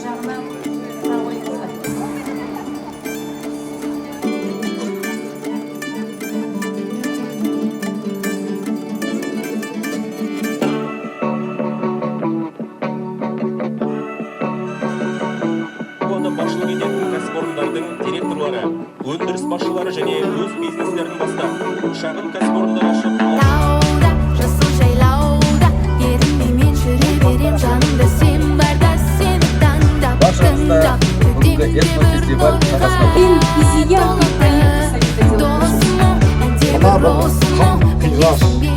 жағынан сұрақ қойыңыздар. Басшылық ететін кәсіпорындардың директорлары, өндіріс басшылары және өз бизнестерін бастап, шағын кәсіпорындар ашып, тауда, жасыл жайлауда, ерінбей жүре берем, жанымда сен барда, сені таңдап, тыңдап, бүгінгі этнофестиваль Қазақстан досым, әнде бір осым, келешекке